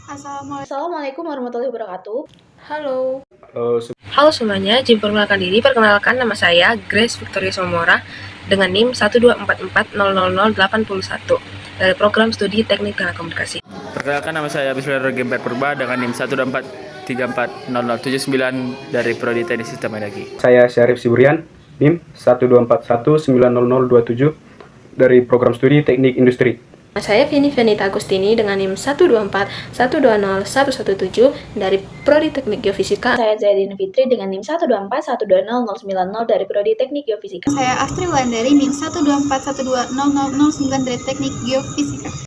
Assalamualaikum warahmatullahi wabarakatuh. Halo. Halo, Halo semuanya, izin perkenalkan diri. Perkenalkan nama saya Grace Victoria Somora dengan NIM 124400081 dari program studi Teknik Telekomunikasi. perkenalkan nama saya Bismillah Gemper Purba dengan NIM 124340079 dari Prodi Teknik Sistem Energi. Saya Syarif Siburian, NIM 124190027 dari program studi Teknik Industri. Saya Vini Venita Agustini dengan NIM 124120117 dari Prodi Teknik Geofisika. Saya Zaidina Fitri dengan NIM 124120090 dari Prodi Teknik Geofisika. Saya Astri Wulandari NIM 124120009 dari Teknik Geofisika.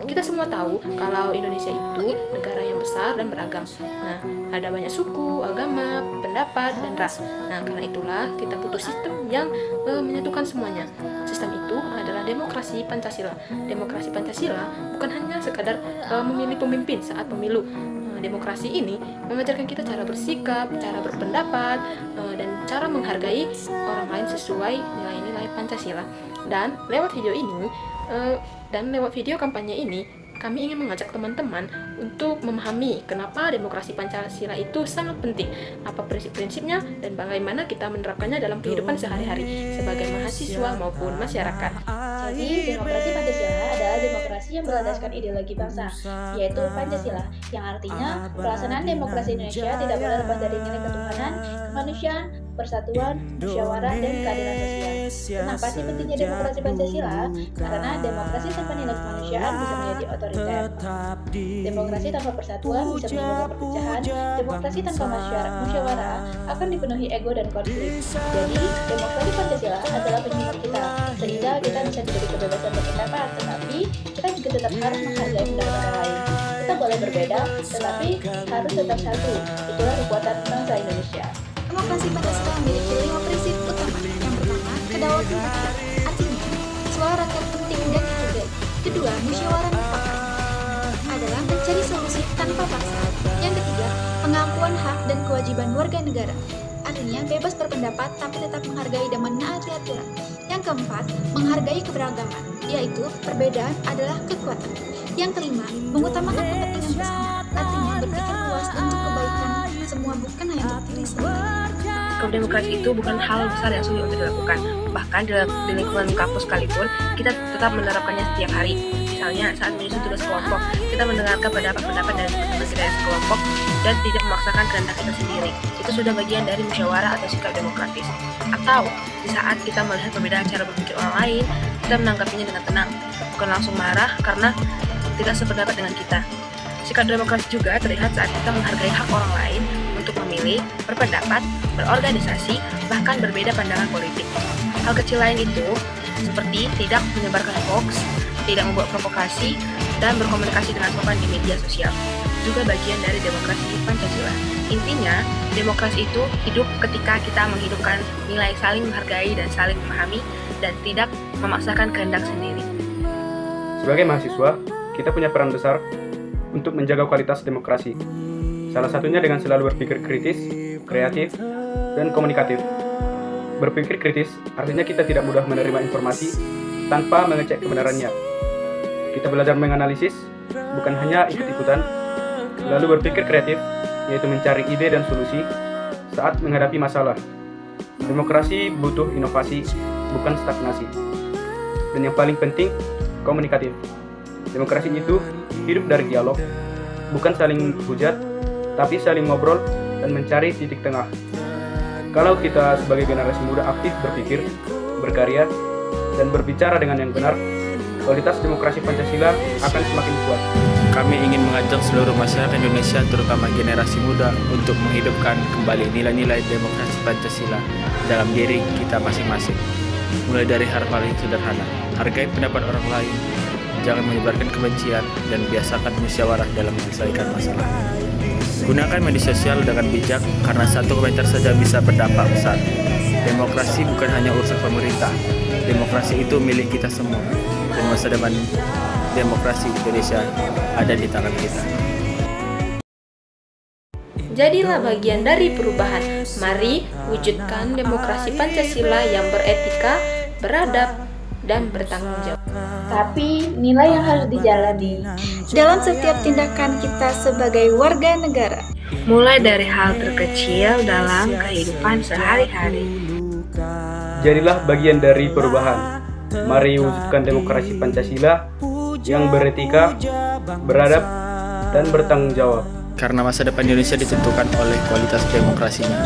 Kita semua tahu kalau Indonesia itu negara yang besar dan beragam. Nah, ada banyak suku, agama, pendapat, dan ras. Nah, karena itulah kita butuh sistem yang menyatukan semuanya. Sistem itu adalah demokrasi Pancasila. Demokrasi Pancasila bukan hanya sekadar memilih pemimpin saat pemilu. Demokrasi ini mengajarkan kita cara bersikap, cara berpendapat, dan cara menghargai orang lain sesuai nilai-nilai Pancasila. Dan lewat video kampanye ini, kami ingin mengajak teman-teman untuk memahami kenapa demokrasi Pancasila itu sangat penting, apa prinsip-prinsipnya, dan bagaimana kita menerapkannya dalam kehidupan sehari-hari sebagai mahasiswa maupun masyarakat. Jadi, demokrasi Pancasila adalah demokrasi yang berlandaskan ideologi bangsa, yaitu Pancasila, yang artinya pelaksanaan demokrasi Indonesia tidak boleh lepas dari nilai ketuhanan, kemanusiaan, persatuan, musyawarah, dan keadilan sosial. Kenapa sih pentingnya demokrasi Pancasila? Karena demokrasi tanpa nilai kemanusiaan bisa menjadi otoriter. Demokrasi tanpa persatuan bisa menimbulkan perpecahan. Demokrasi tanpa musyawarah akan dipenuhi ego dan konflik. Jadi, demokrasi Pancasila adalah penyeimbang kita, sehingga kita bisa diberi kebebasan berpendapat, tetapi kita juga tetap harus menghargai pendapat orang lain. Kita boleh berbeda, tetapi harus tetap satu. Itulah kekuatan bangsa Indonesia. Demokrasi Pancasila memiliki 5 prinsip utama. Yang pertama, kedaulatan rakyat. Artinya, suara rakyat penting dan dihargai. Kedua, musyawarah mufakat adalah mencari solusi tanpa paksa. Yang ketiga, pengakuan hak dan kewajiban warga negara. Artinya, bebas berpendapat tapi tetap menghargai dan menaati aturan. Yang keempat, menghargai keberagaman, yaitu perbedaan adalah kekuatan. Yang kelima, mengutamakan kepentingan bersama. Artinya, berpikir luas untuk kebaikan semua, bukan hanya untuk diri sendiri. Demokrasi itu bukan hal besar yang sulit untuk dilakukan. Bahkan di lingkungan kampus sekalipun, kita tetap menerapkannya setiap hari. Misalnya saat menyusun tugas kelompok, kita mendengarkan pendapat dari teman-teman kita yang sekelompok dan tidak memaksakan kehendak kita sendiri. Itu sudah bagian dari musyawarah atau sikap demokratis. Atau di saat kita melihat perbedaan cara berpikir orang lain, kita menanggapinya dengan tenang, bukan langsung marah karena tidak sependapat dengan kita. Sikap demokrasi juga terlihat saat kita menghargai hak orang lain untuk memilih, berpendapat, berorganisasi, bahkan berbeda pandangan politik. Hal kecil lain itu seperti tidak menyebarkan hoax, tidak membuat provokasi, dan berkomunikasi dengan sopan di media sosial. Juga bagian dari demokrasi Pancasila. Intinya, demokrasi itu hidup ketika kita menghidupkan nilai saling menghargai dan saling memahami dan tidak memaksakan kehendak sendiri. Sebagai mahasiswa, kita punya peran besar untuk menjaga kualitas demokrasi. Salah satunya dengan selalu berpikir kritis, kreatif, dan komunikatif. Berpikir kritis artinya kita tidak mudah menerima informasi tanpa mengecek kebenarannya. Kita belajar menganalisis, bukan hanya ikut-ikutan. Lalu berpikir kreatif, yaitu mencari ide dan solusi saat menghadapi masalah. Demokrasi butuh inovasi, bukan stagnasi. Dan yang paling penting, komunikatif. Demokrasi itu hidup dari dialog, bukan saling hujat, tapi saling ngobrol dan mencari titik tengah. Kalau kita sebagai generasi muda aktif berpikir, berkarya, dan berbicara dengan yang benar, kualitas demokrasi Pancasila akan semakin kuat. Kami ingin mengajak seluruh masyarakat Indonesia, terutama generasi muda, untuk menghidupkan kembali nilai-nilai demokrasi Pancasila dalam diri kita masing-masing. Mulai dari hal paling sederhana, hargai pendapat orang lain, jangan menyebarkan kebencian, dan biasakan musyawarah dalam menyelesaikan masalah. Gunakan media sosial dengan bijak, karena satu komentar saja bisa berdampak besar. Demokrasi bukan hanya urusan pemerintah, demokrasi itu milik kita semua, dan masa depan demokrasi Indonesia ada di tangan kita. Jadilah bagian dari perubahan. Mari wujudkan demokrasi Pancasila yang beretika, beradab, dan bertanggung jawab. Tapi nilai yang harus dijalani dalam setiap tindakan kita sebagai warga negara. Mulai dari hal terkecil dalam kehidupan sehari-hari. Jadilah bagian dari perubahan. Mari wujudkan demokrasi Pancasila yang beretika, beradab, dan bertanggung jawab. Karena masa depan Indonesia ditentukan oleh kualitas demokrasinya.